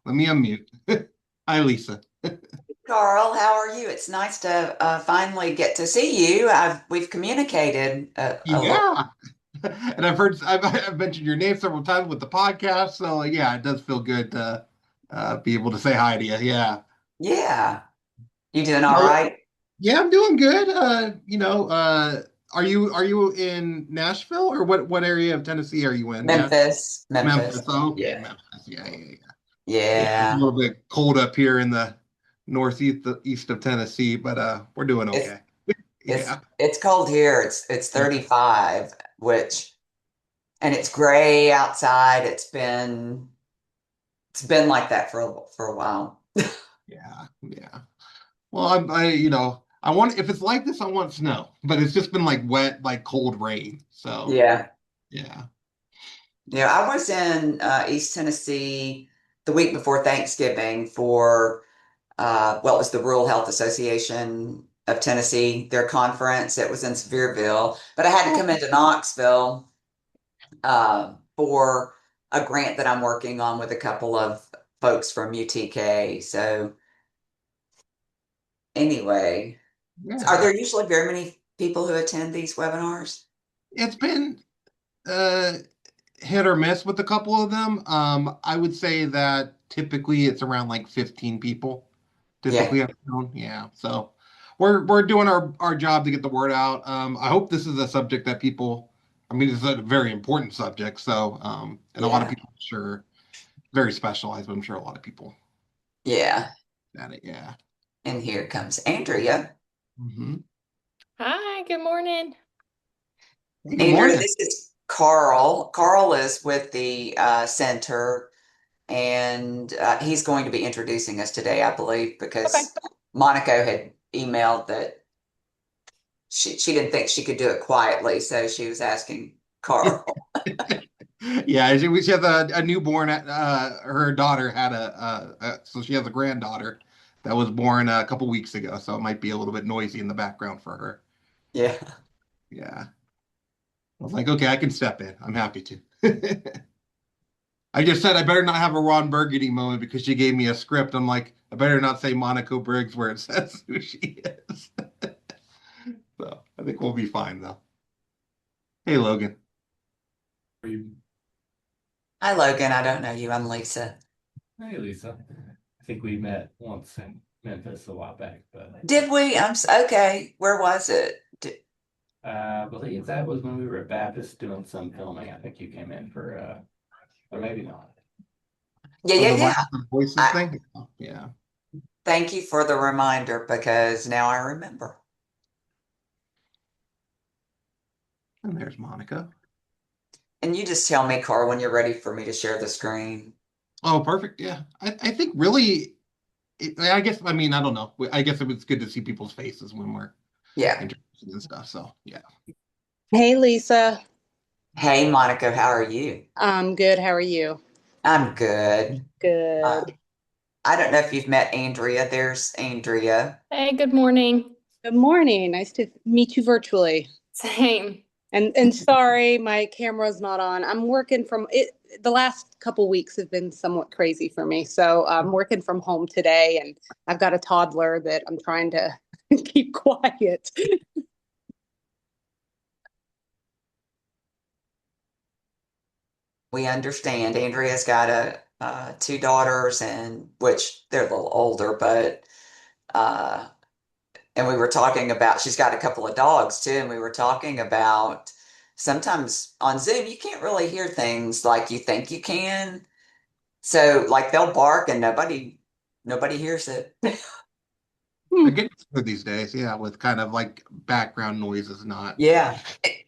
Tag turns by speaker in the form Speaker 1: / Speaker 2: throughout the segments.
Speaker 1: Let me unmute. Hi, Lisa.
Speaker 2: Carl, how are you? It's nice to finally get to see you. We've communicated a little.
Speaker 1: Yeah. And I've mentioned your name several times with the podcast. So yeah, it does feel good to be able to say hi to you. Yeah.
Speaker 2: Yeah, you doing all
Speaker 1: Oh,
Speaker 2: right?
Speaker 1: yeah, I'm doing good. Are you in Nashville or what area of Tennessee are you in? Yeah.
Speaker 2: Memphis,
Speaker 1: Memphis.
Speaker 2: Memphis.
Speaker 1: Oh, okay,
Speaker 2: Yeah,
Speaker 1: Memphis. Yeah, yeah, yeah. Yeah, it's a
Speaker 2: yeah.
Speaker 1: little bit cold up here in the northeast east of Tennessee, but we're doing
Speaker 2: It's
Speaker 1: okay.
Speaker 2: it's
Speaker 1: Yeah.
Speaker 2: it's cold here. It's
Speaker 1: Yeah.
Speaker 2: 35, which and it's gray outside. It's been like that for a while.
Speaker 1: Yeah. Yeah. Well, I want if it's like this, I want snow, but it's just been like wet, like cold rain. So
Speaker 2: Yeah.
Speaker 1: yeah.
Speaker 2: Yeah, I was in East Tennessee the week before Thanksgiving for well, it was the Rural Health Association of Tennessee, their conference. It was in Sevierville, but I had to
Speaker 1: Oh,
Speaker 2: come into Knoxville for a grant that I'm working on with a couple of folks from UTK. So anyway, are
Speaker 1: yeah.
Speaker 2: there usually very many people who attend these webinars?
Speaker 1: It's been uh hit or miss with a couple of them. I would say that typically it's around like 15 people.
Speaker 2: Yeah,
Speaker 1: Typically I've known. Yeah. So we're doing our job to get the word out. I hope this is a subject that people I mean, it's a very important subject. So and a lot of
Speaker 2: yeah,
Speaker 1: people I'm sure very specialized, but I'm sure a lot of people
Speaker 2: yeah.
Speaker 1: at it. Yeah.
Speaker 2: And here comes Andrea.
Speaker 1: Hmm.
Speaker 3: Hi, good morning.
Speaker 1: Hey, good
Speaker 2: Andrea,
Speaker 1: morning.
Speaker 2: this is Carl. Carl is with the center, and he's going to be introducing us today, I believe,
Speaker 3: Okay.
Speaker 2: because Monaco had emailed that she didn't think she could do it quietly, so she was asking Carl.
Speaker 1: Yeah, she has a newborn. Her daughter had so she has a granddaughter that was born a couple weeks ago. So it might be a little bit noisy in the background for her.
Speaker 2: Yeah,
Speaker 1: Yeah, I was like, okay, I can step in. I'm happy to. I just said I better not have a Ron Burgundy moment because she gave me a script. I'm like, I better not say Monaco Briggs where it says who she is. So I think we'll be fine though. Hey, Logan.
Speaker 2: hi Logan. I don't know you. I'm Lisa.
Speaker 4: Hey, Lisa. I think we met once in Memphis a while back, but
Speaker 2: Did we? Okay. Where was it?
Speaker 4: I believe that was when we were at Baptist doing some filming. I think you came in for, or maybe not.
Speaker 2: Yeah,
Speaker 1: Oh,
Speaker 2: yeah,
Speaker 1: the
Speaker 2: yeah.
Speaker 1: Last of the Voices
Speaker 2: I
Speaker 1: thing? Yeah.
Speaker 2: thank you for the reminder because now I remember.
Speaker 1: And there's Monica.
Speaker 2: And you just tell me, Carl, when you're ready for me to share the screen.
Speaker 1: Oh, perfect. Yeah. I think really, I guess, I mean, I don't know. I guess it was good to see people's faces when we're
Speaker 2: Yeah.
Speaker 1: introducing and stuff. So, yeah.
Speaker 5: Hey Lisa,
Speaker 2: Hey, Monica, how are you?
Speaker 5: I'm good. How are you?
Speaker 2: I'm good. Uh,
Speaker 5: Good.
Speaker 2: I don't know if you've met Andrea. There's Andrea.
Speaker 3: Hey, good morning.
Speaker 5: Good morning. Nice to meet you virtually.
Speaker 3: Same.
Speaker 5: And sorry, my camera's not on. I'm working from it. The last couple weeks have been somewhat crazy for me. So I'm working from home today and I've got a toddler that I'm trying to keep quiet.
Speaker 2: We understand. Andrea's got two daughters, and which they're a little older, but uh, and we were talking about she's got a couple of dogs too, and we were talking about sometimes on Zoom you can't really hear things like you think you can. So like they'll bark and nobody hears it.
Speaker 1: They're getting good these days. Yeah. With kind of like background noises, not.
Speaker 2: Yeah,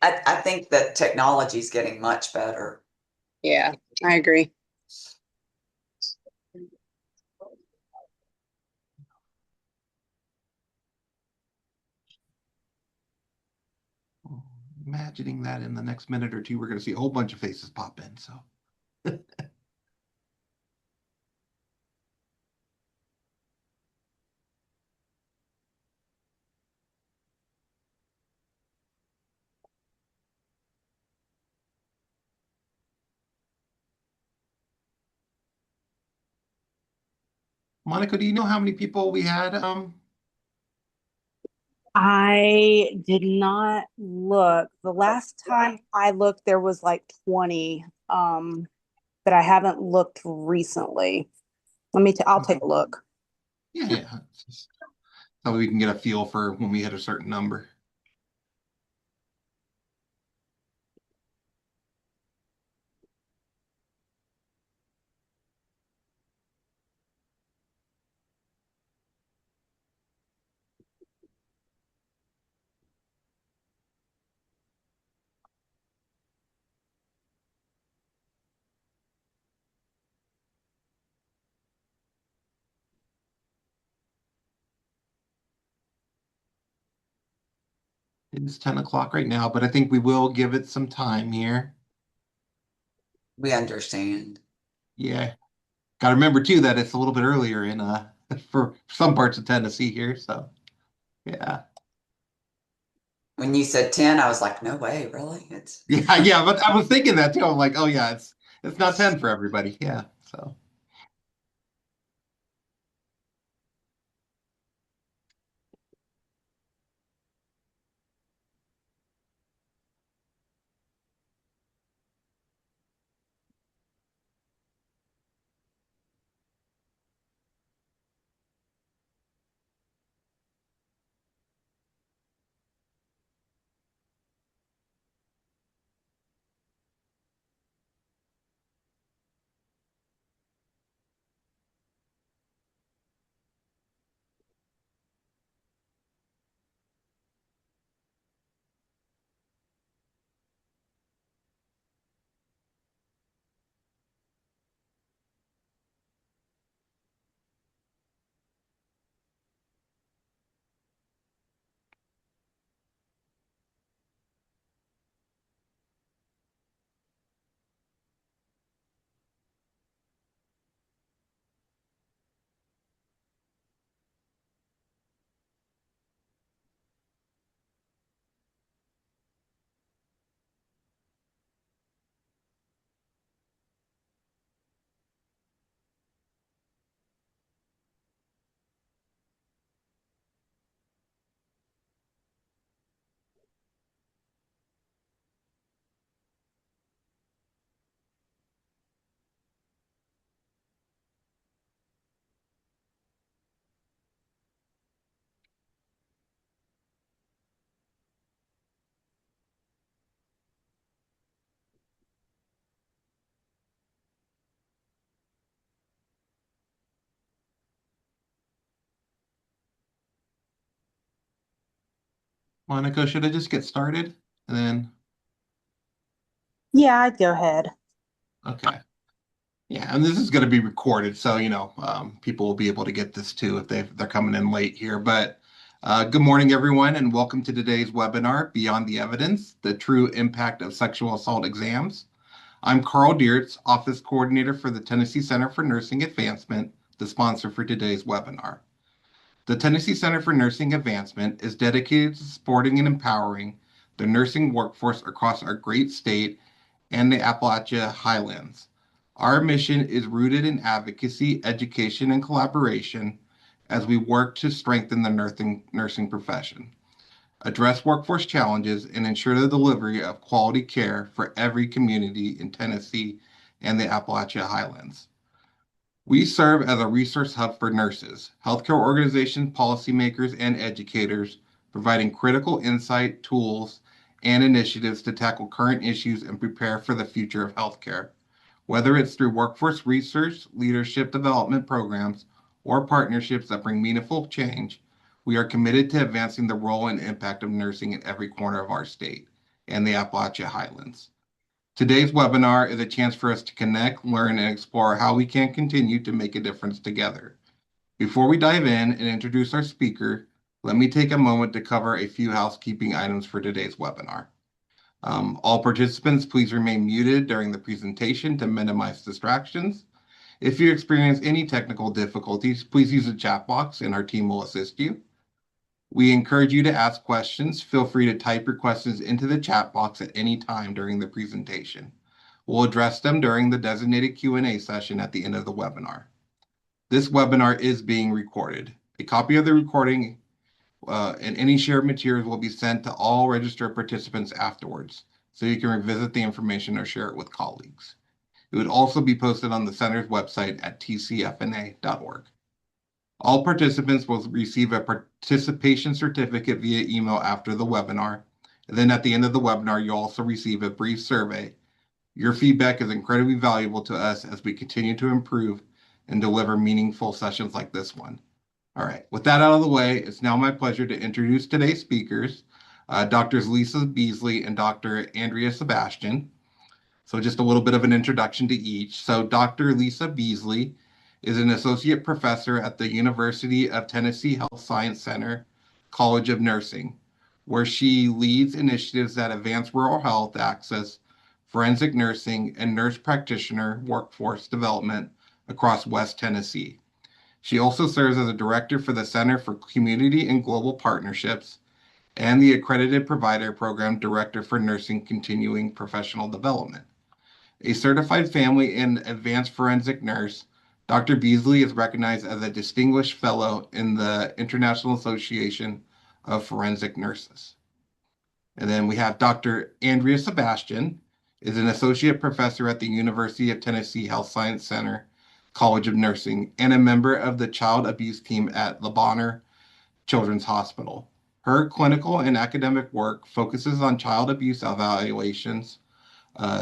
Speaker 2: I think that technology is getting much better.
Speaker 5: Yeah, I agree.
Speaker 1: Imagining that in the next minute or two, we're going to see a whole bunch of faces pop in. So, Monica, do you know how many people we had?
Speaker 5: I did not look. The last time I looked, there was like 20, but I haven't looked recently. I'll take a look.
Speaker 1: Yeah, yeah. It's just so we can get a feel for when we hit a certain number. It's 10 o'clock right now, but I think we will give it some time here.
Speaker 2: We understand.
Speaker 1: Yeah. Got to remember too that it's a little bit earlier in for some parts of Tennessee here, so yeah.
Speaker 2: When you said 10, I was like, no way, really? It's
Speaker 1: Yeah, yeah, but I was thinking that too. I'm like, oh yeah, it's not 10 for everybody. Yeah. So Monica, should I just get started? And then
Speaker 5: Yeah, I'd go ahead.
Speaker 1: okay. Yeah, and this is going to be recorded, so people will be able to get this too if they're coming in late here. But good morning, everyone, and welcome to today's webinar, Beyond the Evidence: The True Impact of Sexual Assault Exams. I'm Carl Diertz, Office Coordinator for the Tennessee Center for Nursing Advancement, the sponsor for today's webinar. The Tennessee Center for Nursing Advancement is dedicated to supporting and empowering the nursing workforce across our great state and the Appalachia Highlands. Our mission is rooted in advocacy, education, and collaboration as we work to strengthen the nursing profession, address workforce challenges, and ensure the delivery of quality care for every community in Tennessee and the Appalachia Highlands. We serve as a resource hub for nurses, healthcare organizations, policymakers, and educators, providing critical insight, tools, and initiatives to tackle current issues and prepare for the future of healthcare. Whether it's through workforce research, leadership development programs, or partnerships that bring meaningful change, we are committed to advancing the role and impact of nursing in every corner of our state and the Appalachia Highlands. Today's webinar is a chance for us to connect, learn, and explore how we can continue to make a difference together. Before we dive in and introduce our speaker, let me take a moment to cover a few housekeeping items for today's webinar. All participants, please remain muted during the presentation to minimize distractions. If you experience any technical difficulties, please use the chat box and our team will assist you. We encourage you to ask questions. Feel free to type your questions into the chat box at any time during the presentation. We'll address them during the designated Q&A session at the end of the webinar. This webinar is being recorded. A copy of the recording and any shared materials will be sent to all registered participants afterwards, so you can revisit the information or share it with colleagues. It would also be posted on the center's website at tcfna.org. All participants will receive a participation certificate via email after the webinar. And then at the end of the webinar, you'll also receive a brief survey. Your feedback is incredibly valuable to us as we continue to improve and deliver meaningful sessions like this one. All right, with that out of the way, it's now my pleasure to introduce today's speakers, Drs. Lisa Beasley and Dr. Andrea Sebastian. So just a little bit of an introduction to each. So Dr. Lisa Beasley is an associate professor at the University of Tennessee Health Science Center, College of Nursing, where she leads initiatives that advance rural health access, forensic nursing, and nurse practitioner workforce development across West Tennessee. She also serves as a director for the Center for Community and Global Partnerships and the Accredited Provider Program Director for Nursing Continuing Professional Development. A certified family and advanced forensic nurse, Dr. Beasley is recognized as a distinguished fellow in the International Association of Forensic Nurses. And then we have Dr. Andrea Sebastian, is an associate professor at the University of Tennessee Health Science Center, College of Nursing, and a member of the child abuse team at Le Bonheur Children's Hospital. Her clinical and academic work focuses on child abuse evaluations,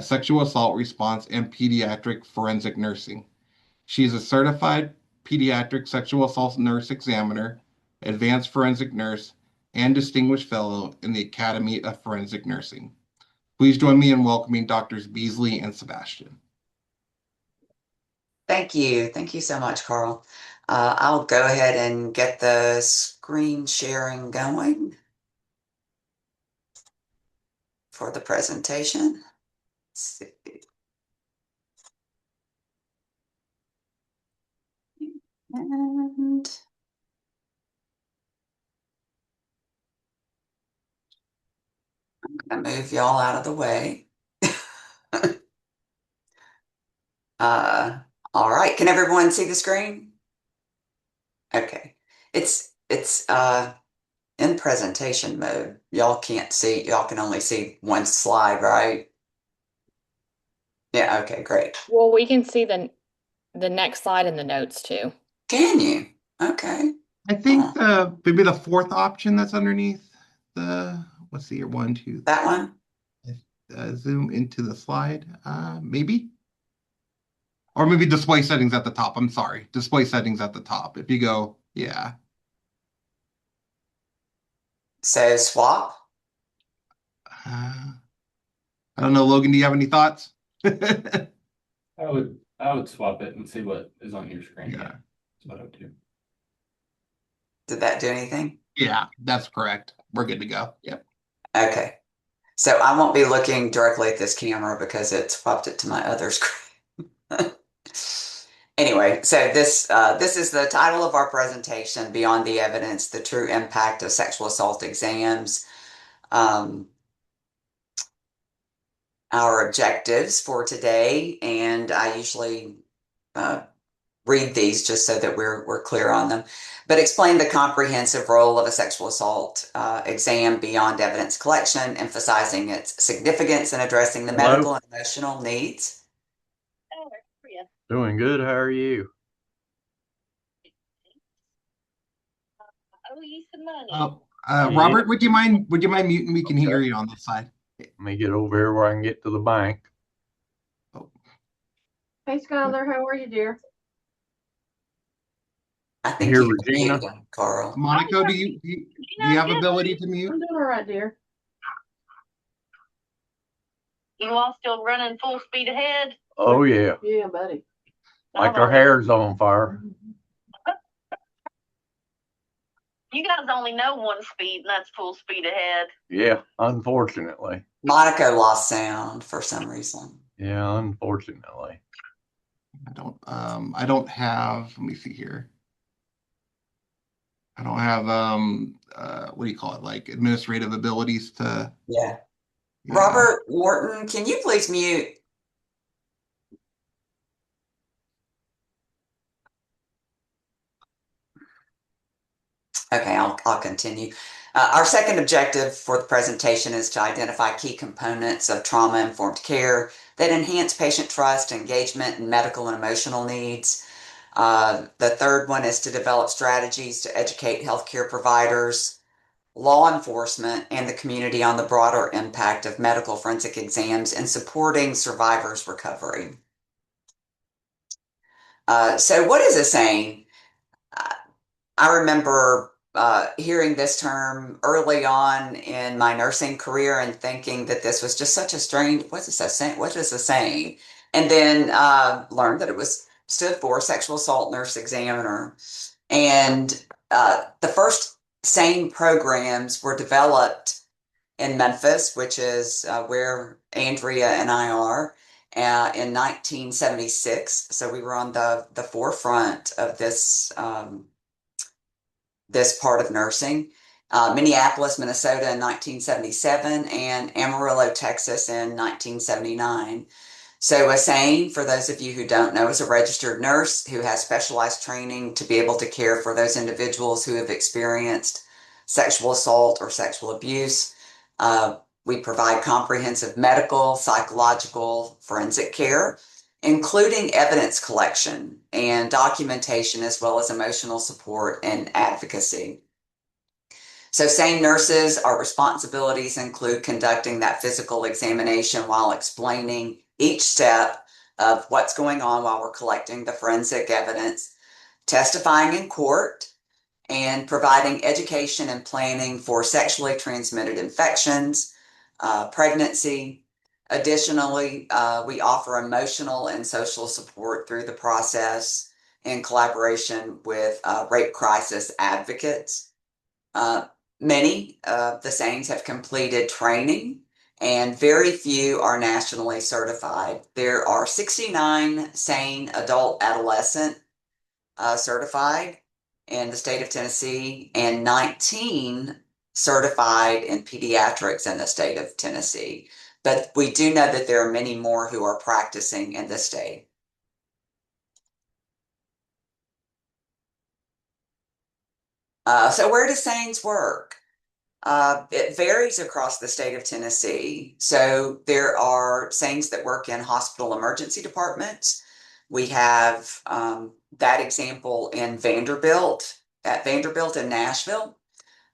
Speaker 1: sexual assault response, and pediatric forensic nursing. She is a certified pediatric sexual assault nurse examiner, advanced forensic nurse, and distinguished fellow in the Academy of Forensic Nursing. Please join me in welcoming Drs. Beasley and Sebastian.
Speaker 2: Thank you. Thank you so much, Carl. I'll go ahead and get the screen sharing going for the presentation. Let's see. And I'm going to move y'all out of the way. All right. Can everyone see the screen? Okay. It's in presentation mode. Y'all can't see, y'all can only see one slide, right? Yeah, okay, great.
Speaker 3: Well, we can see the next slide in the notes too.
Speaker 2: Can you? Okay.
Speaker 1: I think maybe the fourth option that's underneath the, let's see here, 1, 2,
Speaker 2: That one?
Speaker 1: zoom into the slide, maybe? Or maybe display settings at the top. I'm sorry. Display settings at the top. If you go, yeah.
Speaker 2: So swap?
Speaker 1: I don't know, Logan, do you have any thoughts?
Speaker 4: I would swap it and see what is on your screen.
Speaker 1: Yeah.
Speaker 4: Yeah, that's what I would do.
Speaker 2: Did that do anything?
Speaker 1: Yeah, that's correct. We're good to go. Yep.
Speaker 2: Okay. So I won't be looking directly at this camera because it swapped it to my other screen. Anyway, so this is the title of our presentation, Beyond the Evidence, the True Impact of Sexual Assault Exams. Our objectives for today, and I usually read these just so that we're clear on them, but explain the comprehensive role of a sexual assault exam beyond evidence collection, emphasizing its significance in addressing the medical and emotional needs.
Speaker 6: Doing good. How are you?
Speaker 1: Robert, would you mind muting? We can hear you on this side.
Speaker 6: Let me get over here where I can get to the bank.
Speaker 7: Hey, Skylar, how are you, dear?
Speaker 2: I think
Speaker 6: Here,
Speaker 2: you
Speaker 6: Regina.
Speaker 2: muted, Carl.
Speaker 1: Monica, do you have ability to mute?
Speaker 7: I'm doing all right, dear.
Speaker 8: You all still running full speed ahead?
Speaker 6: Oh yeah,
Speaker 7: Yeah, buddy.
Speaker 6: like our hair's on fire.
Speaker 8: You guys only know one speed, and that's full speed ahead.
Speaker 6: Yeah, unfortunately.
Speaker 2: Monica lost sound for some reason.
Speaker 6: Yeah, unfortunately.
Speaker 1: I don't have, let me see here. I don't have what do you call it? Like administrative abilities to.
Speaker 2: Yeah. Robert Wharton, can you please mute? Okay, I'll continue. Our second objective for the presentation is to identify key components of trauma-informed care that enhance patient trust, engagement, and medical and emotional needs. The third one is to develop strategies to educate healthcare providers, law enforcement, and the community on the broader impact of medical forensic exams in supporting survivors' recovery. So what is a SANE? I remember hearing this term early on in my nursing career and thinking that this was just such a strange, what is a saying? What is a saying? And then learned that it was stood for sexual assault nurse examiner. And the first SANE programs were developed in Memphis, which is where Andrea and I are, in 1976. So we were on the forefront of this this part of nursing. Minneapolis, Minnesota in 1977, and Amarillo, Texas in 1979. So a SANE, for those of you who don't know, is a registered nurse who has specialized training to be able to care for those individuals who have experienced sexual assault or sexual abuse. We provide comprehensive medical, psychological, forensic care, including evidence collection and documentation, as well as emotional support and advocacy. So SANE nurses, our responsibilities include conducting that physical examination while explaining each step of what's going on while we're collecting the forensic evidence, testifying in court, and providing education and planning for sexually transmitted infections, pregnancy. Additionally, we offer emotional and social support through the process in collaboration with rape crisis advocates. Many of the SANEs have completed training, and very few are nationally certified. There are 69 SANE adult adolescent certified in the state of Tennessee, and 19 certified in pediatrics in the state of Tennessee. But we do know that there are many more who are practicing in the state. So where do SANEs work? It varies across the state of Tennessee. So there are SANEs that work in hospital emergency departments. We have that example in Vanderbilt, at Vanderbilt in Nashville.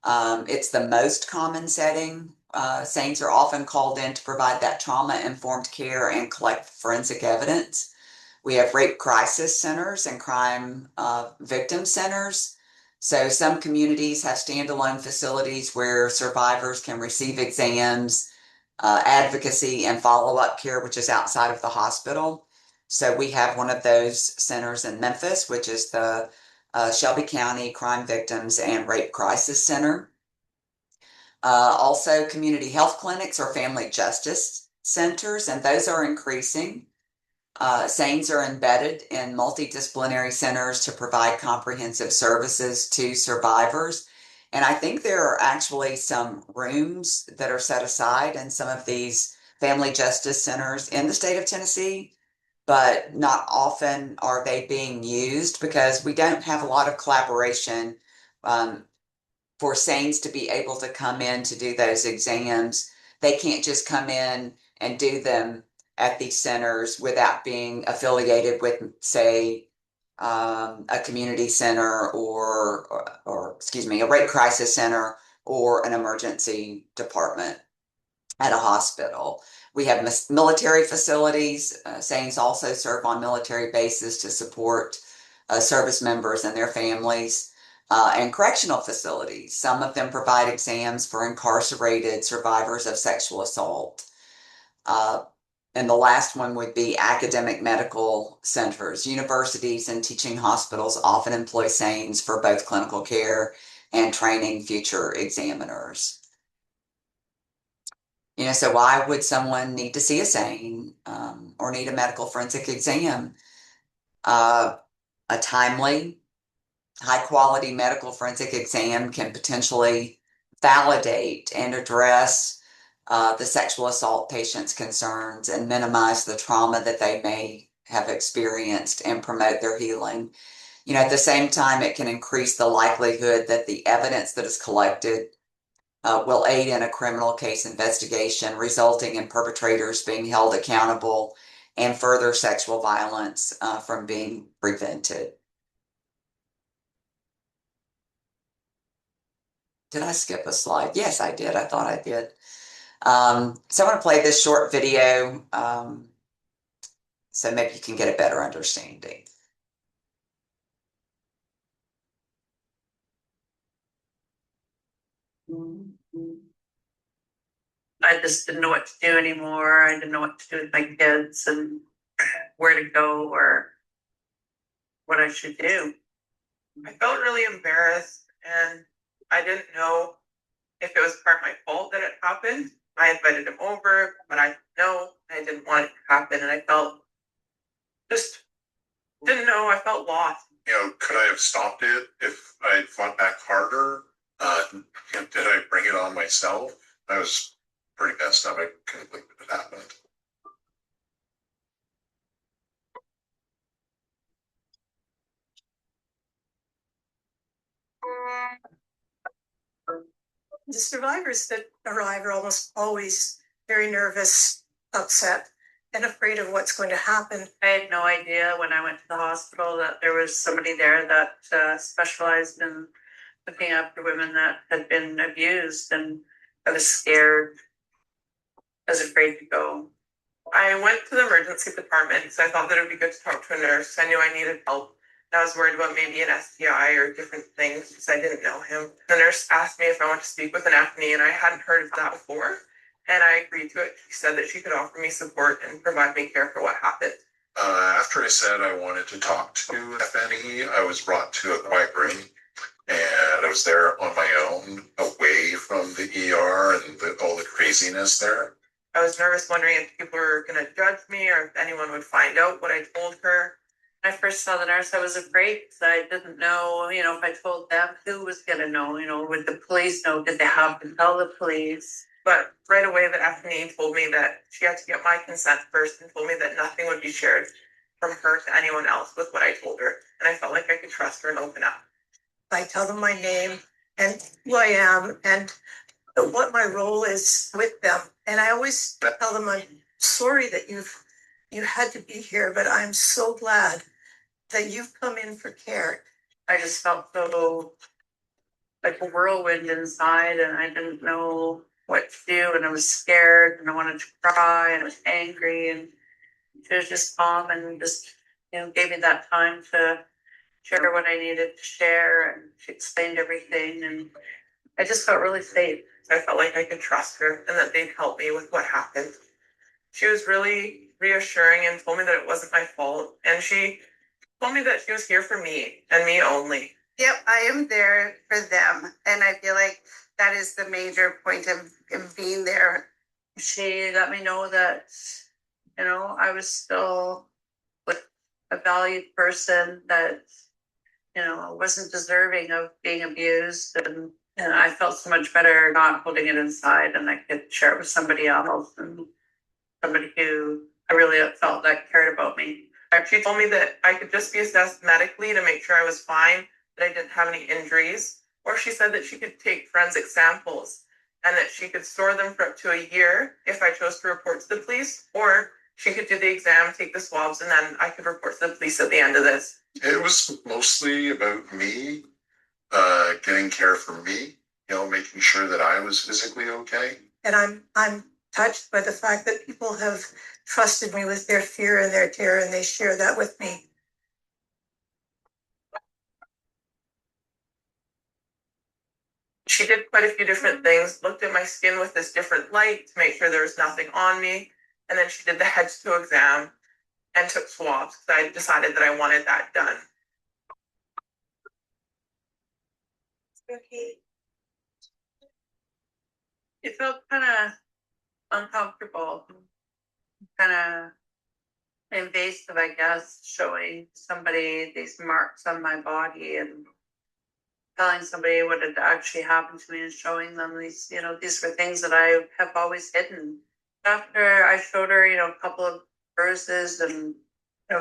Speaker 2: It's the most common setting. SANEs are often called in to provide that trauma-informed care and collect forensic evidence. We have rape crisis centers and crime victim centers. So some communities have standalone facilities where survivors can receive exams, advocacy, and follow-up care, which is outside of the hospital. So we have one of those centers in Memphis, which is the Shelby County Crime Victims and Rape Crisis Center. Also, community health clinics or family justice centers, and those are increasing. SANEs are embedded in multidisciplinary centers to provide comprehensive services to survivors. And I think there are actually some rooms that are set aside in some of these family justice centers in the state of Tennessee, but not often are they being used because we don't have a lot of collaboration for SANEs to be able to come in to do those exams. They can't just come in and do them at these centers without being affiliated with, say, a community center or excuse me, a rape crisis center or an emergency department at a hospital. We have military facilities. SANEs also serve on military bases to support service members and their families. And correctional facilities. Some of them provide exams for incarcerated survivors of sexual assault. And the last one would be academic medical centers. Universities and teaching hospitals often employ SANEs for both clinical care and training future examiners. So why would someone need to see a SANE or need a medical forensic exam? A timely, high-quality medical forensic exam can potentially validate and address the sexual assault patient's concerns and minimize the trauma that they may have experienced and promote their healing. At the same time, it can increase the likelihood that the evidence that is collected will aid in a criminal case investigation, resulting in perpetrators being held accountable and further sexual violence from being prevented. Did I skip a slide? Yes, I did. I thought I did. So I want to play this short video so maybe you can get a better understanding.
Speaker 9: I just didn't know what to do anymore. I didn't know what to do with my kids and where to go or what I should do. I felt really embarrassed and I didn't know if it was part of my fault that it happened. I invited him over, but I didn't know. I didn't want it to happen and I felt just didn't know. I felt lost.
Speaker 10: Could I have stopped it if I fought back harder? Did I bring it on myself? I was pretty messed up. I couldn't believe it happened.
Speaker 9: The survivors that arrive are almost always very nervous, upset, and afraid of what's going to happen. I had no idea when I went to the hospital that there was somebody there that specialized in looking after women that had been abused, and I was scared. I was afraid to go. I went to the emergency department because I thought that it would be good to talk to a nurse. I knew I needed help. I was worried about maybe an STI or different things because I didn't know him. The nurse asked me if I wanted to speak with an attorney, and I hadn't heard of that before. And I agreed to it. She said that she could offer me support and provide me care for what happened. After I said I wanted to talk to FNE, I was brought to a quiet room. And I was there on my own, away from the ER and all the craziness there. I was nervous, wondering if people were going to judge me or if anyone would find out what I told her. When I first saw the nurse, I was afraid because I didn't know, if I told them, who was going to know, would the police know? Did they have to tell the police? But right away, the FNE told me that she had to get my consent first and told me that nothing would be shared from her to anyone else with what I told her. And I felt like I could trust her and open up. I tell them my name and who I am and what my role is with them. And I always tell them I'm sorry that you had to be here, but I'm so glad that you've come in for care. I just felt so like a whirlwind inside and I didn't know what to do and I was scared and I wanted to cry and I was angry and she was just calm and just, gave me that time to share what I needed to share and she explained everything and I just felt really safe. I felt like I could trust her and that they'd help me with what happened. She was really reassuring and told me that it wasn't my fault. And she told me that she was here for me and me only. Yep, I am there for them. And I feel like that is the major point of being there. She let me know that, I was still a valued person that, wasn't deserving of being abused. And I felt so much better not holding it inside and I could share it with somebody else and somebody who I really felt that cared about me. She told me that I could just be assessed medically to make sure I was fine, that I didn't have any injuries. Or she said that she could take forensic samples and that she could store them for up to a year if I chose to report to the police, or she could do the exam, take the swabs, and then I could report to the police at the end of this. It was mostly about me, getting care for me, making sure that I was physically okay. And I'm touched by the fact that people have trusted me with their fear and their terror, and they share that with me. She did quite a few different things, looked at my skin with this different light to make sure there was nothing on me. And then she did the head to toe exam and took swabs because I decided that I wanted that done. Okay. It felt kind of uncomfortable, kind of invasive, I guess, showing somebody these marks on my body and telling somebody what had actually happened to me and showing them these, these were things that I have always hidden. After I showed her, a couple of bruises and I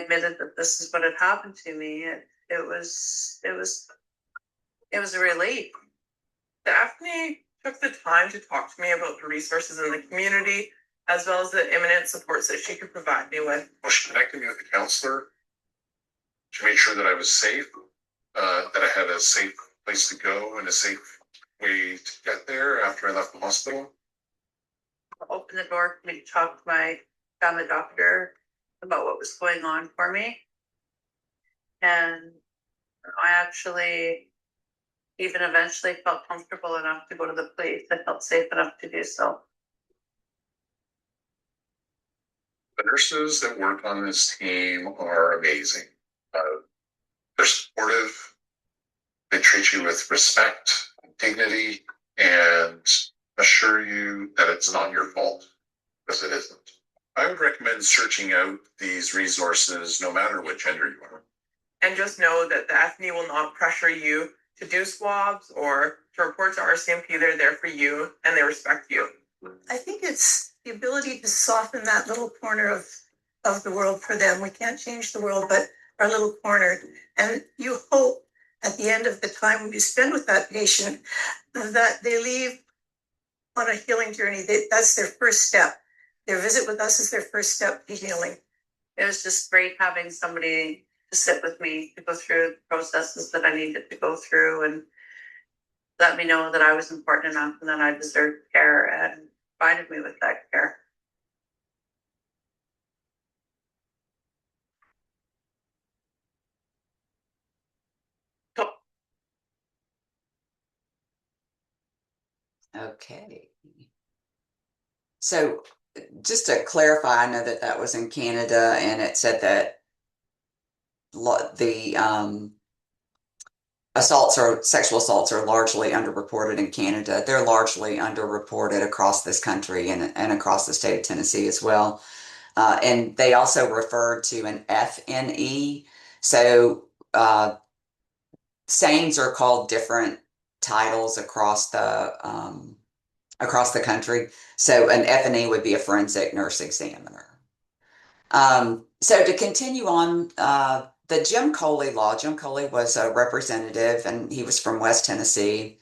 Speaker 9: admitted that this is what had happened to me. it was a relief. Daphne took the time to talk to me about the resources in the community, as well as the imminent supports that she could provide me with.
Speaker 10: Well, she connected me with a counselor. She made sure that I was safe, that I had a safe place to go and a safe way to get there after I left the hospital.
Speaker 9: Opened the door for me to talk to my family doctor about what was going on for me. And I actually even eventually felt comfortable enough to go to the police. I felt safe enough to do so.
Speaker 10: The nurses that work on this team are amazing. They're supportive. They treat you with respect, dignity, and assure you that it's not your fault, because it isn't. I would recommend searching out these resources no matter what gender you are.
Speaker 9: And just know that the Daphne will not pressure you to do swabs or to report to RCMP. They're there for you and they respect you. I think it's the ability to soften that little corner of the world for them. We can't change the world, but our little corner. And you hope at the end of the time you spend with that patient that they leave on a healing journey. That's their first step. Their visit with us is their first step to healing. It was just great having somebody to sit with me to go through the processes that I needed to go through and let me know that I was important enough and that I deserved care and provided me with that care.
Speaker 2: Okay. So just to clarify, I know that that was in Canada and it said that the sexual assaults are largely underreported in Canada. They're largely underreported across this country and across the state of Tennessee as well. And they also refer to an FNE. So SANEs are called different titles across the country. So an FNE would be a forensic nurse examiner. So to continue on, the Jim Coley law, Jim Coley was a representative and he was from West Tennessee.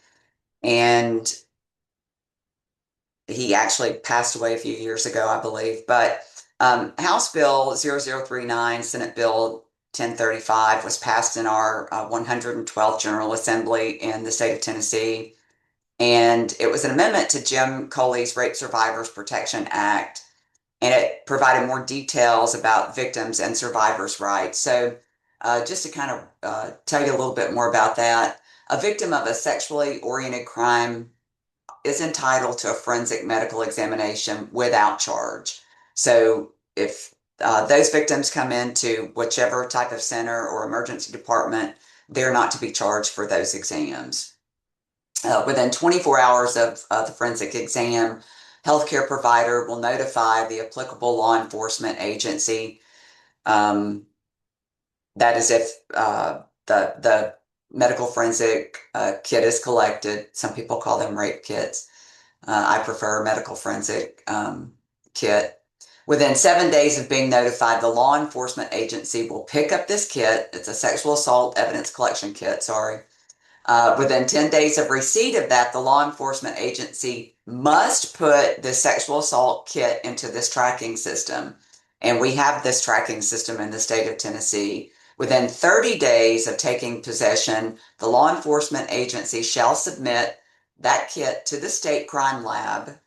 Speaker 2: And he actually passed away a few years ago, I believe. But House Bill 0039, Senate Bill 1035 was passed in our 112th General Assembly in the state of Tennessee. And it was an amendment to Jim Coley's Rape Survivors Protection Act. And it provided more details about victims and survivors' rights. So just to kind of tell you a little bit more about that, a victim of a sexually oriented crime is entitled to a forensic medical examination without charge. So if those victims come into whichever type of center or emergency department, they're not to be charged for those exams. Within 24 hours of the forensic exam, healthcare provider will notify the applicable law enforcement agency. That is if the medical forensic kit is collected. Some people call them rape kits. I prefer medical forensic kit. Within 7 days of being notified, the law enforcement agency will pick up this kit. It's a sexual assault evidence collection kit, sorry. Within 10 days of receipt of that, the law enforcement agency must put the sexual assault kit into this tracking system. And we have this tracking system in the state of Tennessee. Within 30 days of taking possession, the law enforcement agency shall submit that kit to the state crime lab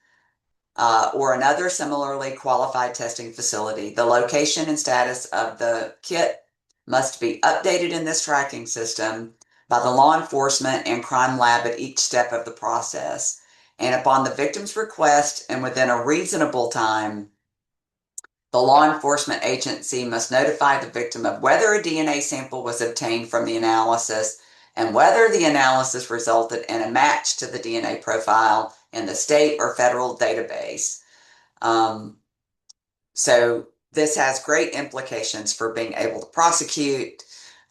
Speaker 2: or another similarly qualified testing facility. The location and status of the kit must be updated in this tracking system by the law enforcement and crime lab at each step of the process. And upon the victim's request and within a reasonable time, the law enforcement agency must notify the victim of whether a DNA sample was obtained from the analysis and whether the analysis resulted in a match to the DNA profile in the state or federal database. So this has great implications for being able to prosecute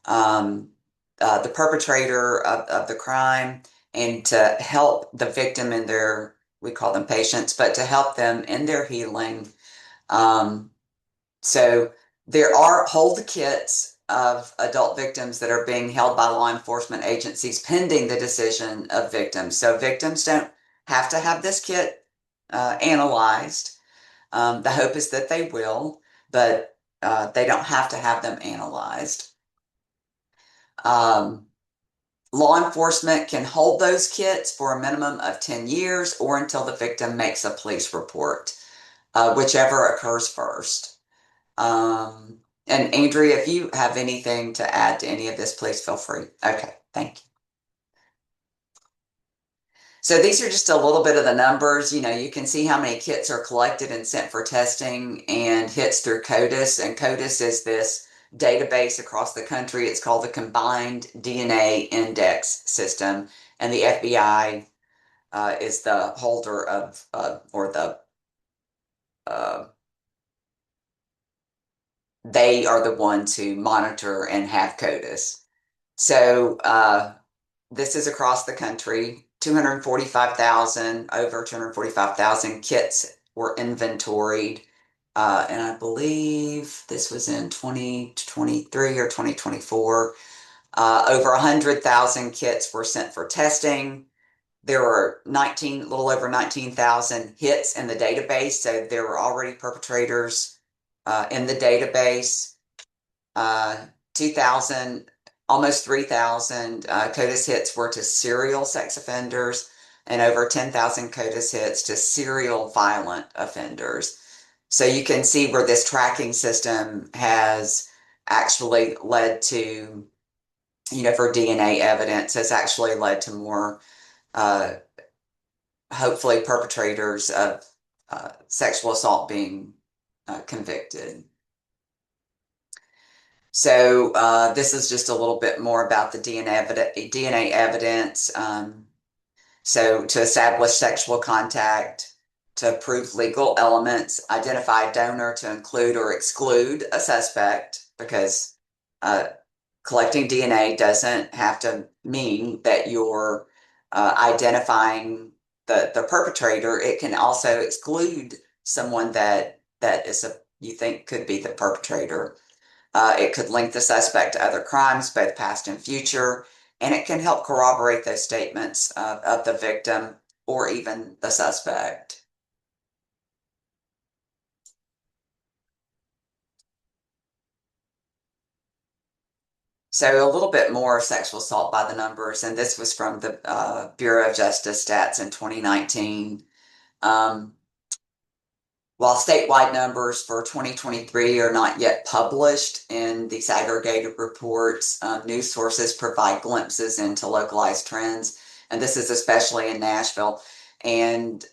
Speaker 2: the perpetrator of the crime and to help the victim in their, we call them patients, but to help them in their healing. So there are hold kits of adult victims that are being held by law enforcement agencies pending the decision of victims. So victims don't have to have this kit analyzed. The hope is that they will, but they don't have to have them analyzed. Law enforcement can hold those kits for a minimum of 10 years or until the victim makes a police report, whichever occurs first. And Andrea, if you have anything to add to any of this, please feel free. Okay, thank you. So these are just a little bit of the numbers. You can see how many kits are collected and sent for testing and hits through CODIS. And CODIS is this database across the country. It's called the Combined DNA Index System. And the FBI is the holder of, they are the ones who monitor and have CODIS. So this is across the country. 245,000, over 245,000 kits were inventoried. And I believe this was in 2023 or 2024. Over 100,000 kits were sent for testing. There were a little over 19,000 hits in the database. So there were already perpetrators in the database. 2,000, almost 3,000 CODIS hits were to serial sex offenders and over 10,000 CODIS hits to serial violent offenders. So you can see where this tracking system has actually led to, for DNA evidence, has actually led to more, hopefully, perpetrators of sexual assault being convicted. So this is just a little bit more about the DNA evidence. So to establish sexual contact, to prove legal elements, identify a donor to include or exclude a suspect, because collecting DNA doesn't have to mean that you're identifying the perpetrator. It can also exclude someone that you think could be the perpetrator. It could link the suspect to other crimes, both past and future, and it can help corroborate those statements of the victim or even the suspect. So a little bit more sexual assault by the numbers, and this was from the Bureau of Justice stats in 2019. While statewide numbers for 2023 are not yet published in these aggregated reports, news sources provide glimpses into localized trends, and this is especially in Nashville. And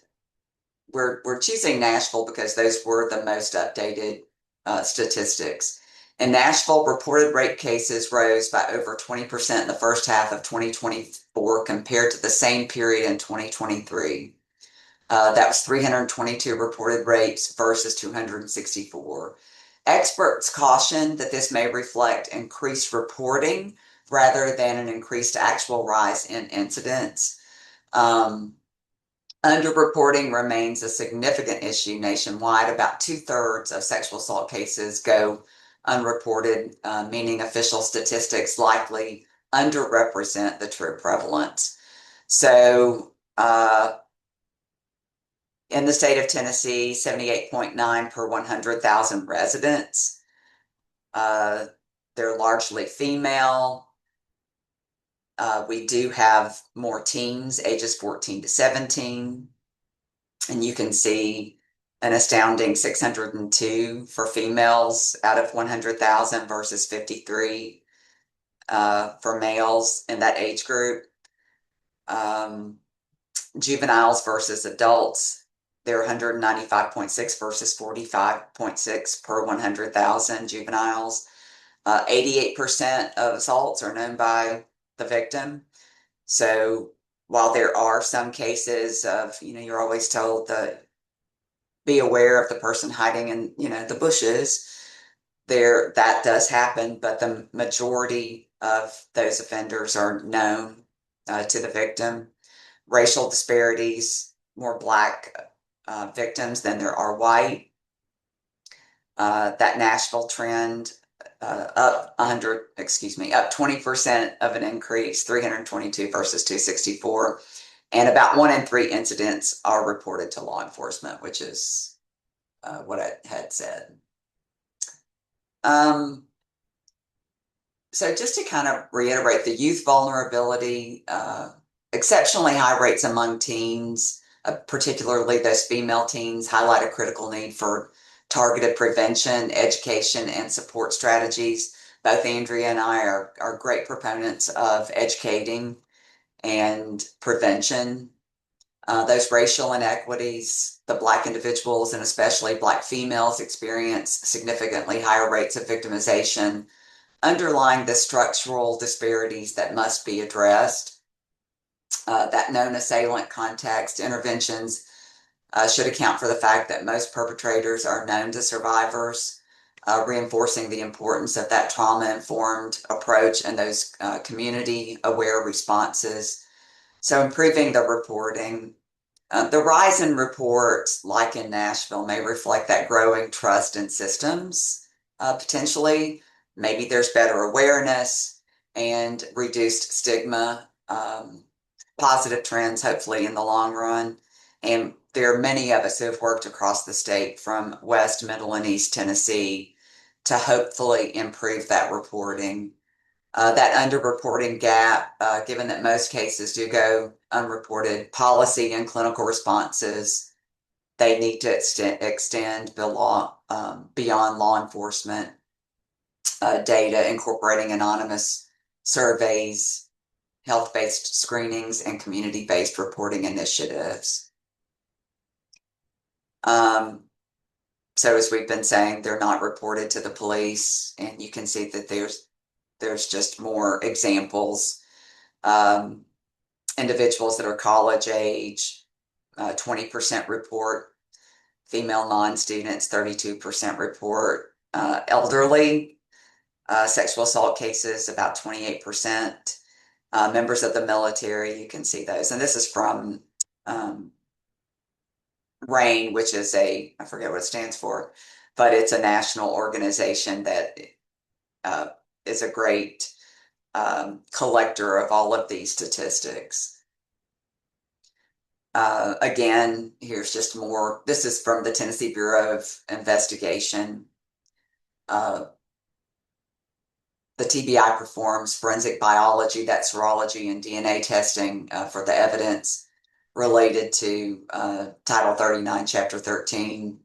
Speaker 2: we're choosing Nashville because those were the most updated statistics. In Nashville, reported rape cases rose by over 20% in the first half of 2024 compared to the same period in 2023. That was 322 reported rapes versus 264. Experts caution that this may reflect increased reporting rather than an increased actual rise in incidents. Underreporting remains a significant issue nationwide. About 2/3 of sexual assault cases go unreported, meaning official statistics likely underrepresent the true prevalence. So, in the state of Tennessee, 78.9 per 100,000 residents. They're largely female. We do have more teens, ages 14 to 17. And you can see an astounding 602 for females out of 100,000 versus 53 for males in that age group. Juveniles versus adults, they're 195.6 versus 45.6 per 100,000 juveniles. 88% of assaults are known by the victim. So while there are some cases of, you're always told to be aware of the person hiding in, the bushes, that does happen, but the majority of those offenders are known to the victim. Racial disparities, more Black victims than there are white. That Nashville trend up 20% of an increase, 322 versus 264. And about 1 in 3 incidents are reported to law enforcement, which is what I had said. So just to kind of reiterate, the youth vulnerability, exceptionally high rates among teens, particularly those female teens, highlight a critical need for targeted prevention, education, and support strategies. Both Andrea and I are great proponents of educating and prevention. Those racial inequities, the Black individuals and especially Black females experience significantly higher rates of victimization, underlying the structural disparities that must be addressed. That known assailant context interventions should account for the fact that most perpetrators are known to survivors, reinforcing the importance of that trauma-informed approach and those community-aware responses. So improving the reporting. The rise in reports, like in Nashville, may reflect that growing trust in systems, potentially. Maybe there's better awareness and reduced stigma, positive trends, hopefully, in the long run. And there are many of us who have worked across the state from West, Middle, and East Tennessee to hopefully improve that reporting. That underreporting gap, given that most cases do go unreported, policy and clinical responses, they need to extend beyond law enforcement data, incorporating anonymous surveys, health-based screenings, and community-based reporting initiatives. So as we've been saying, they're not reported to the police, and you can see that there's just more examples. Individuals that are college age, 20% report. Female non-students, 32% report. Elderly, sexual assault cases, about 28%. Members of the military, you can see those. And this is from RAIN, which is I forget what it stands for, but it's a national organization that is a great collector of all of these statistics. Again, here's just more. This is from the Tennessee Bureau of Investigation. The TBI performs forensic biology, that's serology and DNA testing for the evidence related to Title 39, Chapter 13.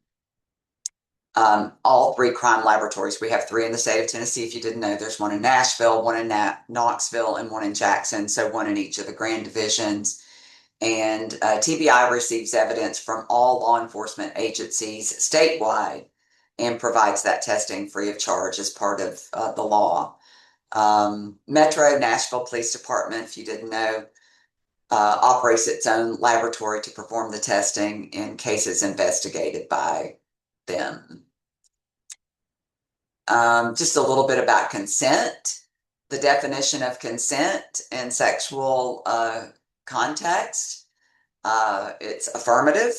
Speaker 2: All 3 crime laboratories, we have 3 in the state of Tennessee. If you didn't know, there's one in Nashville, one in Knoxville, and one in Jackson, so one in each of the Grand Divisions. And TBI receives evidence from all law enforcement agencies statewide and provides that testing free of charge as part of the law. Metro Nashville Police Department, if you didn't know, operates its own laboratory to perform the testing in cases investigated by them. Just a little bit about consent. The definition of consent in sexual context. It's affirmative,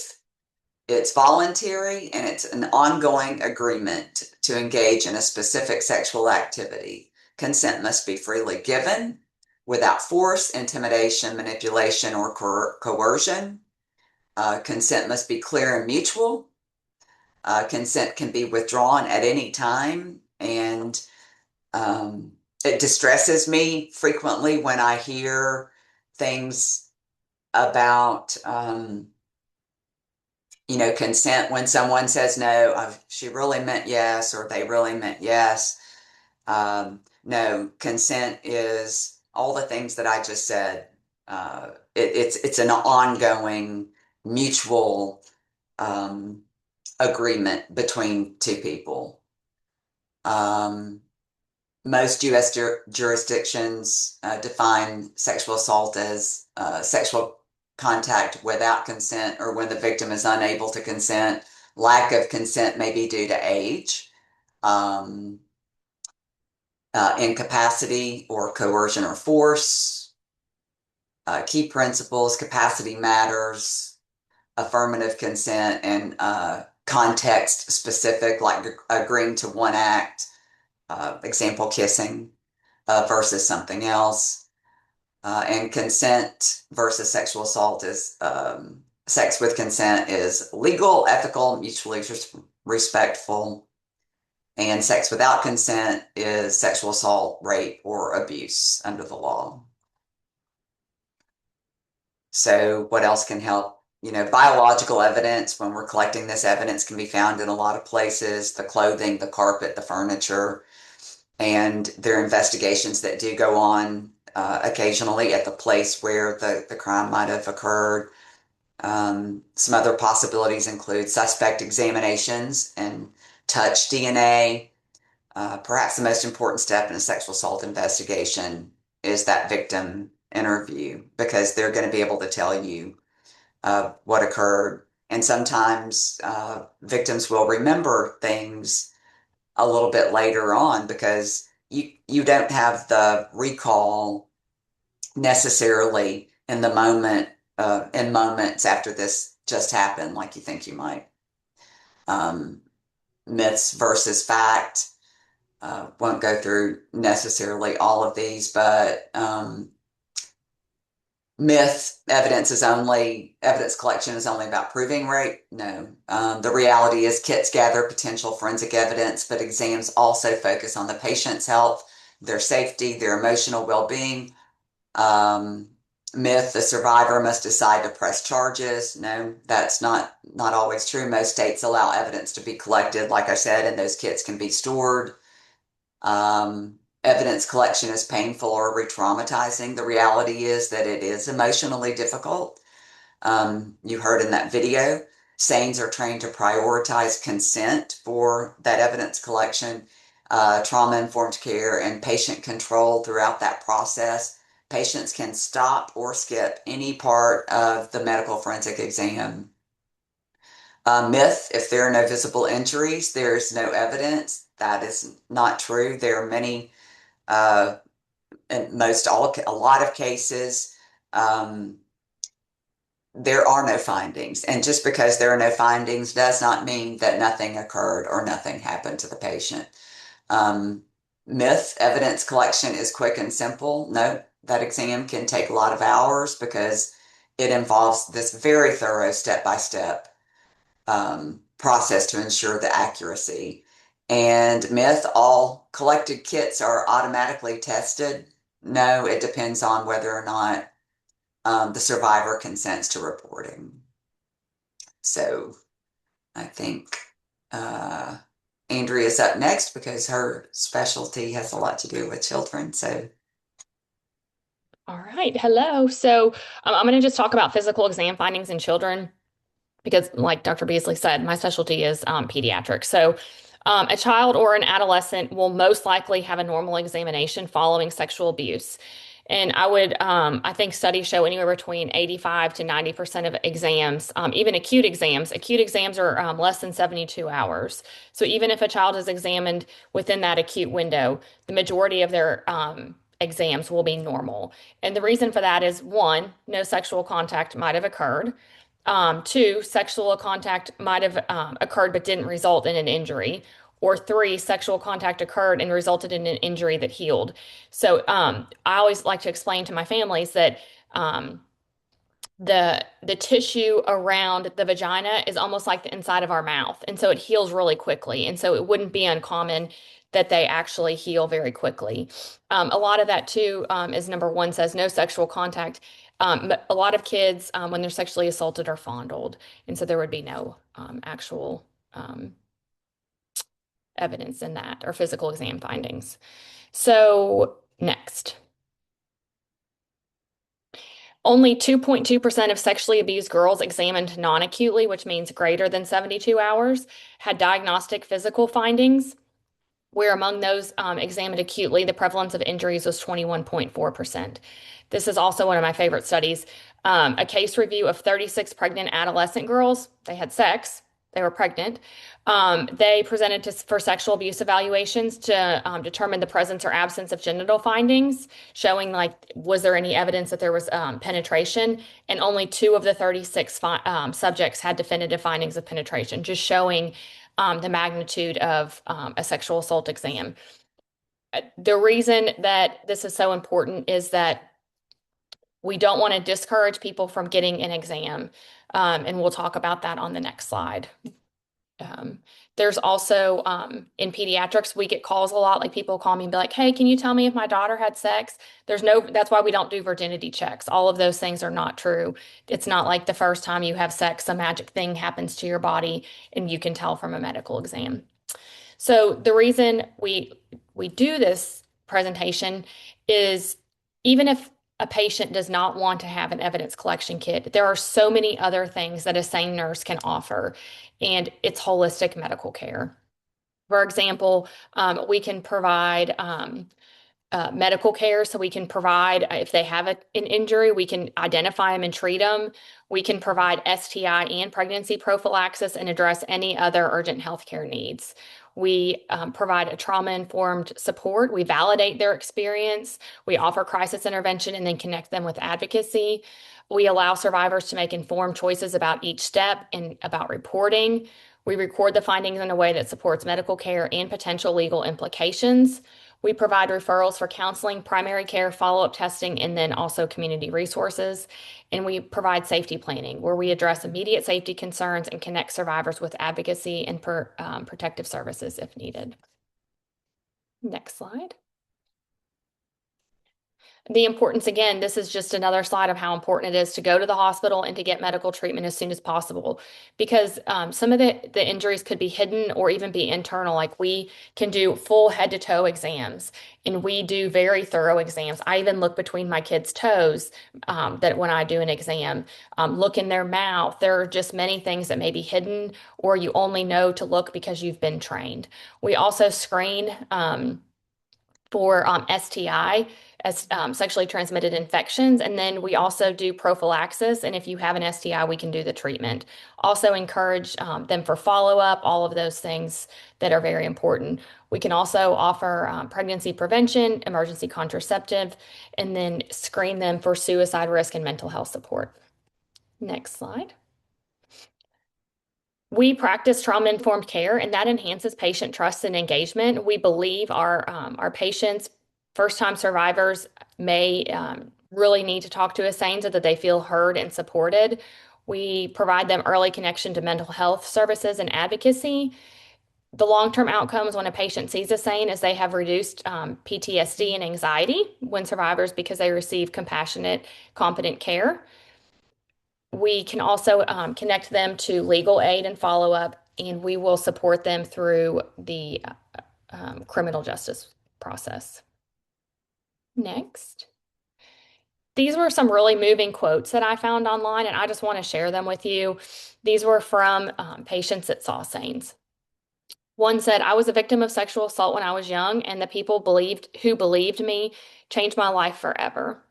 Speaker 2: it's voluntary, and it's an ongoing agreement to engage in a specific sexual activity. Consent must be freely given, without force, intimidation, manipulation, or coercion. Consent must be clear and mutual. Consent can be withdrawn at any time, and it distresses me frequently when I hear things about, consent when someone says no, she really meant yes, or they really meant yes. No, consent is all the things that I just said. It's an ongoing mutual agreement between 2 people. Most U.S. jurisdictions define sexual assault as sexual contact without consent or when the victim is unable to consent. Lack of consent may be due to age, incapacity, or coercion or force. Key principles: capacity matters, affirmative consent, and context specific, like agreeing to one act example, kissing versus something else. And consent versus sexual assault is sex with consent is legal, ethical, mutually respectful. And sex without consent is sexual assault, rape, or abuse under the law. So what else can help? Biological evidence, when we're collecting this evidence, can be found in a lot of places, the clothing, the carpet, the furniture, and there are investigations that do go on occasionally at the place where the crime might have occurred. Some other possibilities include suspect examinations and touch DNA. Perhaps the most important step in a sexual assault investigation is that victim interview, because they're going to be able to tell you what occurred. And sometimes victims will remember things a little bit later on because you don't have the recall necessarily in the moment, in moments after this just happened, like you think you might. Myths versus fact. Won't go through necessarily all of these, but myth evidence collection is only about proving rape. No, the reality is kits gather potential forensic evidence, but exams also focus on the patient's health, their safety, their emotional well-being. Myth, the survivor must decide to press charges. No, that's not always true. Most states allow evidence to be collected, like I said, and those kits can be stored. Evidence collection is painful or re-traumatizing. The reality is that it is emotionally difficult. You heard in that video, SANEs are trained to prioritize consent for that evidence collection, trauma-informed care, and patient control throughout that process. Patients can stop or skip any part of the medical forensic exam. Myth, if there are no visible injuries, there's no evidence. That is not true. There are many, in a lot of cases, there are no findings. And just because there are no findings does not mean that nothing occurred or nothing happened to the patient. Myth, evidence collection is quick and simple. No, that exam can take a lot of hours because it involves this very thorough step-by-step process to ensure the accuracy. And myth, all collected kits are automatically tested. No, it depends on whether or not the survivor consents to reporting. So I think Andrea's up next because her specialty has a lot to do with children. So.
Speaker 3: All right. Hello. So I'm going to just talk about physical exam findings in children because, like Dr. Beasley said, my specialty is pediatrics. So a child or an adolescent will most likely have a normal examination following sexual abuse. And I think studies show anywhere between 85 to 90% of exams, even acute exams are less than 72 hours. So even if a child is examined within that acute window, the majority of their exams will be normal. And the reason for that is one, no sexual contact might have occurred. Two, sexual contact might have occurred but didn't result in an injury. Or three, sexual contact occurred and resulted in an injury that healed. So I always like to explain to my families that the tissue around the vagina is almost like the inside of our mouth. And so it heals really quickly. And so it wouldn't be uncommon that they actually heal very quickly. A lot of that too is number one says no sexual contact. But a lot of kids, when they're sexually assaulted, are fondled. And so there would be no actual evidence in that or physical exam findings. So next. Only 2.2% of sexually abused girls examined non-acutely, which means greater than 72 hours, had diagnostic physical findings, where among those examined acutely, the prevalence of injuries was 21.4%. This is also one of my favorite studies. A case review of 36 pregnant adolescent girls. They had sex. They were pregnant. They presented for sexual abuse evaluations to determine the presence or absence of genital findings, showing was there any evidence that there was penetration, and only 2 of the 36 subjects had definitive findings of penetration, just showing the magnitude of a sexual assault exam. The reason that this is so important is that we don't want to discourage people from getting an exam. And we'll talk about that on the next slide. There's also in pediatrics, we get calls a lot. Like people call me and be like, hey, can you tell me if my daughter had sex? That's why we don't do virginity checks. All of those things are not true. It's not like the first time you have sex, some magic thing happens to your body and you can tell from a medical exam. So the reason we do this presentation is even if a patient does not want to have an evidence collection kit, there are so many other things that a sane nurse can offer, and it's holistic medical care. For example, we can provide medical care. So we can provide, if they have an injury, we can identify them and treat them. We can provide STI and pregnancy prophylaxis and address any other urgent healthcare needs. We provide a trauma-informed support. We validate their experience. We offer crisis intervention and then connect them with advocacy. We allow survivors to make informed choices about each step and about reporting. We record the findings in a way that supports medical care and potential legal implications. We provide referrals for counseling, primary care, follow-up testing, and then also community resources. And we provide safety planning, where we address immediate safety concerns and connect survivors with advocacy and protective services if needed. Next slide. The importance, again, this is just another slide of how important it is to go to the hospital and to get medical treatment as soon as possible, because some of the injuries could be hidden or even be internal. Like we can do full head to toe exams, and we do very thorough exams. I even look between my kids' toes that when I do an exam, look in their mouth. There are just many things that may be hidden or you only know to look because you've been trained. We also screen for STI, as sexually transmitted infections. And then we also do prophylaxis. And if you have an STI, we can do the treatment. Also encourage them for follow-up, all of those things that are very important. We can also offer pregnancy prevention, emergency contraceptive, and then screen them for suicide risk and mental health support. Next slide. We practice trauma-informed care, and that enhances patient trust and engagement. We believe our patients, first-time survivors, may really need to talk to a SANE so that they feel heard and supported. We provide them early connection to mental health services and advocacy. The long-term outcomes when a patient sees a SANE is they have reduced PTSD and anxiety when survivors, because they receive compassionate, competent care. We can also connect them to legal aid and follow-up, and we will support them through the criminal justice process. Next. These were some really moving quotes that I found online, and I just want to share them with you. These were from patients that saw SANEs. One said, I was a victim of sexual assault when I was young, and the people who believed me changed my life forever.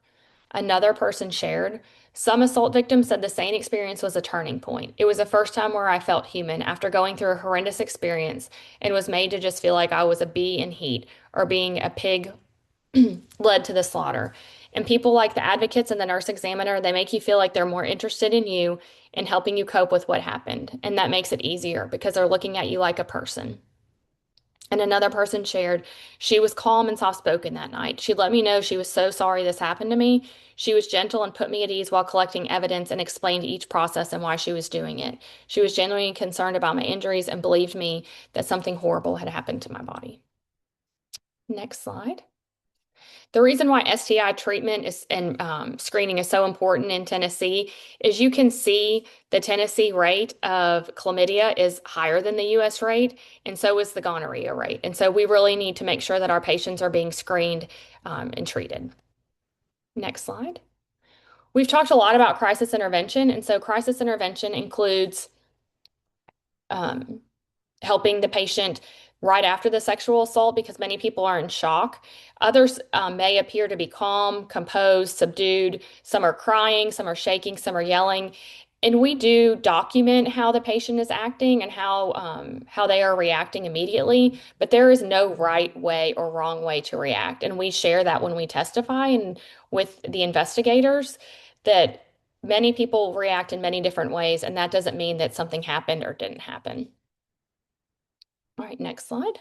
Speaker 3: Another person shared, some assault victims said the SANE experience was a turning point. It was the first time where I felt human after going through a horrendous experience and was made to just feel like I was a bee in heat or being a pig led to the slaughter. And people like the advocates and the nurse examiner, they make you feel like they're more interested in you and helping you cope with what happened. And that makes it easier because they're looking at you like a person. And another person shared, she was calm and soft-spoken that night. She let me know she was so sorry this happened to me. She was gentle and put me at ease while collecting evidence and explained each process and why she was doing it. She was genuinely concerned about my injuries and believed me that something horrible had happened to my body. Next slide. The reason why STI treatment and screening is so important in Tennessee is you can see the Tennessee rate of chlamydia is higher than the US rate, and so is the gonorrhea rate. And so we really need to make sure that our patients are being screened and treated. Next slide. We've talked a lot about crisis intervention, and so crisis intervention includes helping the patient right after the sexual assault because many people are in shock. Others may appear to be calm, composed, subdued. Some are crying, some are shaking, some are yelling. And we do document how the patient is acting and how they are reacting immediately, but there is no right way or wrong way to react. And we share that when we testify and with the investigators that many people react in many different ways, and that doesn't mean that something happened or didn't happen. All right, next slide.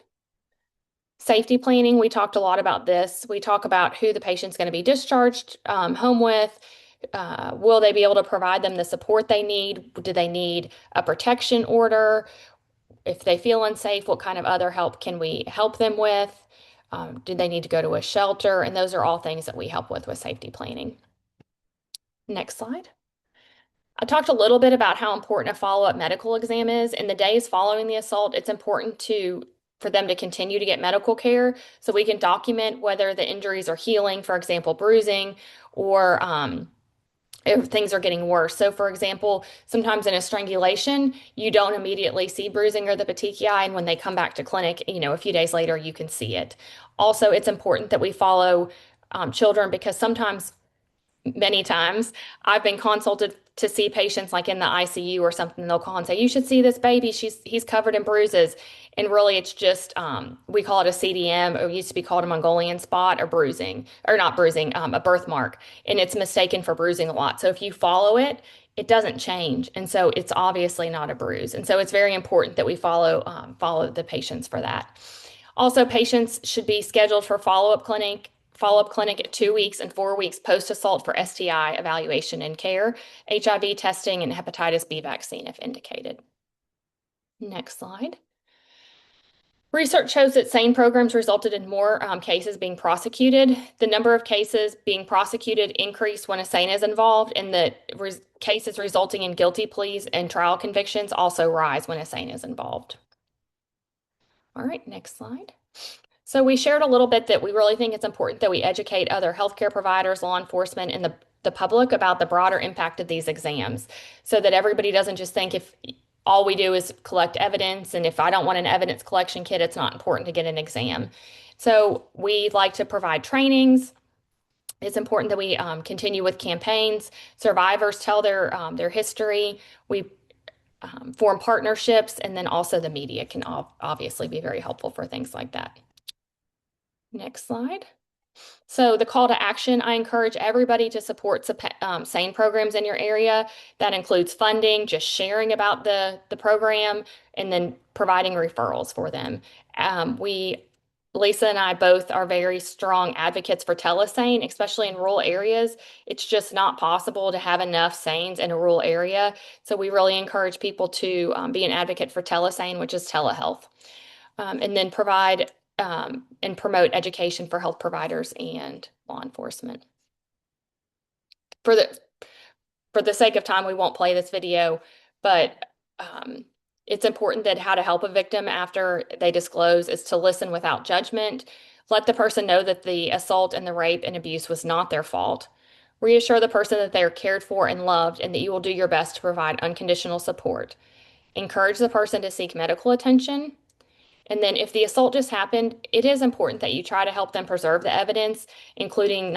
Speaker 3: Safety planning, we talked a lot about this. We talk about who the patient's going to be discharged home with. Will they be able to provide them the support they need? Do they need a protection order? If they feel unsafe, what kind of other help can we help them with? Do they need to go to a shelter? And those are all things that we help with safety planning. Next slide. I talked a little bit about how important a follow-up medical exam is. In the days following the assault, it's important for them to continue to get medical care so we can document whether the injuries are healing, for example, bruising, or if things are getting worse. So, for example, sometimes in a strangulation, you don't immediately see bruising or the petechiae, and when they come back to clinic, a few days later, you can see it. Also, it's important that we follow children because many times I've been consulted to see patients like in the ICU or something. They'll call and say, "You should see this baby. He's covered in bruises." And really it's just, we call it a CDM, or it used to be called a Mongolian spot or bruising, or not bruising, a birthmark. And it's mistaken for bruising a lot. So if you follow it, it doesn't change. And so it's obviously not a bruise. And so it's very important that we follow the patients for that. Also, patients should be scheduled for follow-up clinic at 2 weeks and 4 weeks post-assault for STI evaluation and care, HIV testing, and hepatitis B vaccine if indicated. Next slide. Research shows that SANE programs resulted in more cases being prosecuted. The number of cases being prosecuted increased when a SANE is involved, and the cases resulting in guilty pleas and trial convictions also rise when a SANE is involved. All right, next slide. So we shared a little bit that we really think it's important that we educate other healthcare providers, law enforcement, and the public about the broader impact of these exams so that everybody doesn't just think if all we do is collect evidence, and if I don't want an evidence collection kit, it's not important to get an exam. So we like to provide trainings. It's important that we continue with campaigns. Survivors tell their history. We form partnerships, and then also the media can obviously be very helpful for things like that. Next slide. So the call to action, I encourage everybody to support SANE programs in your area. That includes funding, just sharing about the program, and then providing referrals for them. Lisa and I both are very strong advocates for telesane, especially in rural areas. It's just not possible to have enough SANEs in a rural area. So we really encourage people to be an advocate for telesane, which is telehealth, and then provide and promote education for health providers and law enforcement. For the sake of time, we won't play this video, but it's important that how to help a victim after they disclose is to listen without judgment. Let the person know that the assault and the rape and abuse was not their fault. Reassure the person that they are cared for and loved and that you will do your best to provide unconditional support. Encourage the person to seek medical attention. And then if the assault just happened, it is important that you try to help them preserve the evidence, including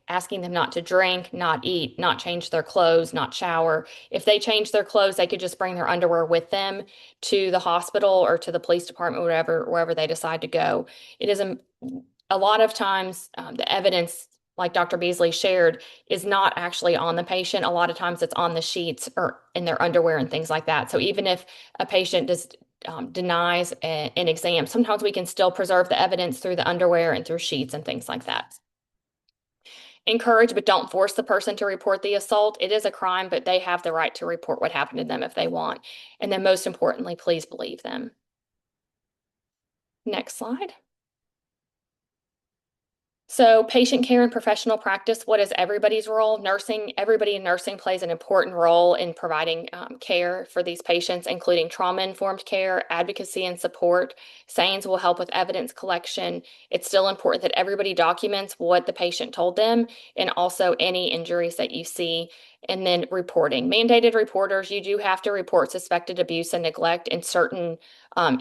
Speaker 3: asking them not to drink, not eat, not change their clothes, not shower. If they change their clothes, they could just bring their underwear with them to the hospital or to the police department, wherever they decide to go. It is a lot of times the evidence, like Dr. Beasley shared, is not actually on the patient. A lot of times it's on the sheets or in their underwear and things like that. So even if a patient denies an exam, sometimes we can still preserve the evidence through the underwear and through sheets and things like that. Encourage, but don't force the person to report the assault. It is a crime, but they have the right to report what happened to them if they want. And then most importantly, please believe them. Next slide. So patient care and professional practice, what is everybody's role? Everybody in nursing plays an important role in providing care for these patients, including trauma-informed care, advocacy, and support. SANES will help with evidence collection. It's still important that everybody documents what the patient told them and also any injuries that you see. And then reporting. Mandated reporters, you do have to report suspected abuse and neglect in certain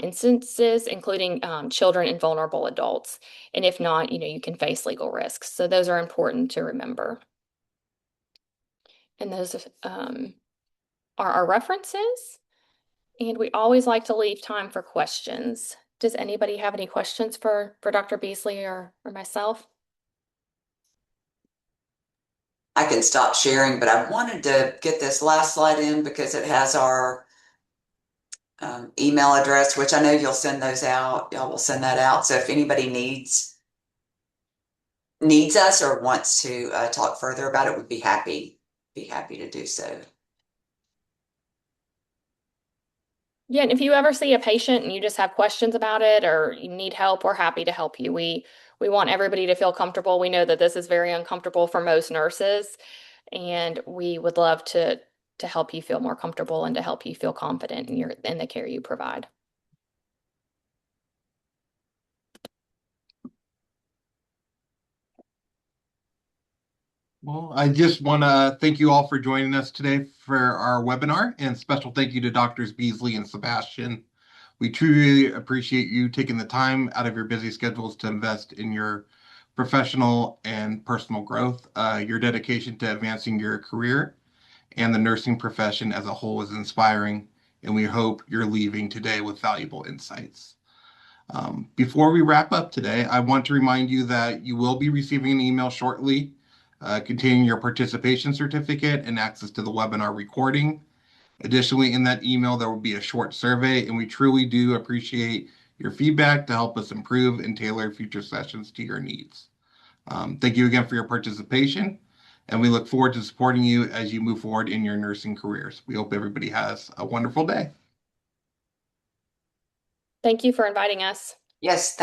Speaker 3: instances, including children and vulnerable adults. And if not, you can face legal risks. So those are important to remember. And those are our references. And we always like to leave time for questions. Does anybody have any questions for Dr. Beasley or myself?
Speaker 2: I can stop sharing, but I wanted to get this last slide in because it has our email address, which I know you'll send those out. Y'all will send that out. So if anybody needs us or wants to talk further about it, we'd be happy to do so.
Speaker 3: Yeah, and if you ever see a patient and you just have questions about it or you need help, we're happy to help you. We want everybody to feel comfortable. We know that this is very uncomfortable for most nurses, and we would love to help you feel more comfortable and to help you feel confident in the care you provide.
Speaker 1: Well, I just want to thank you all for joining us today for our webinar, and special thank you to Doctors Beasley and Sebastian. We truly appreciate you taking the time out of your busy schedules to invest in your professional and personal growth. Your dedication to advancing your career and the nursing profession as a whole is inspiring, and we hope you're leaving today with valuable insights. Before we wrap up today, I want to remind you that you will be receiving an email shortly containing your participation certificate and access to the webinar recording. Additionally, in that email, there will be a short survey, and we truly do appreciate your feedback to help us improve and tailor future sessions to your needs. Thank you again for your participation, and we look forward to supporting you as you move forward in your nursing careers. We hope everybody has a wonderful day.
Speaker 3: Thank you for inviting us.
Speaker 2: Yes.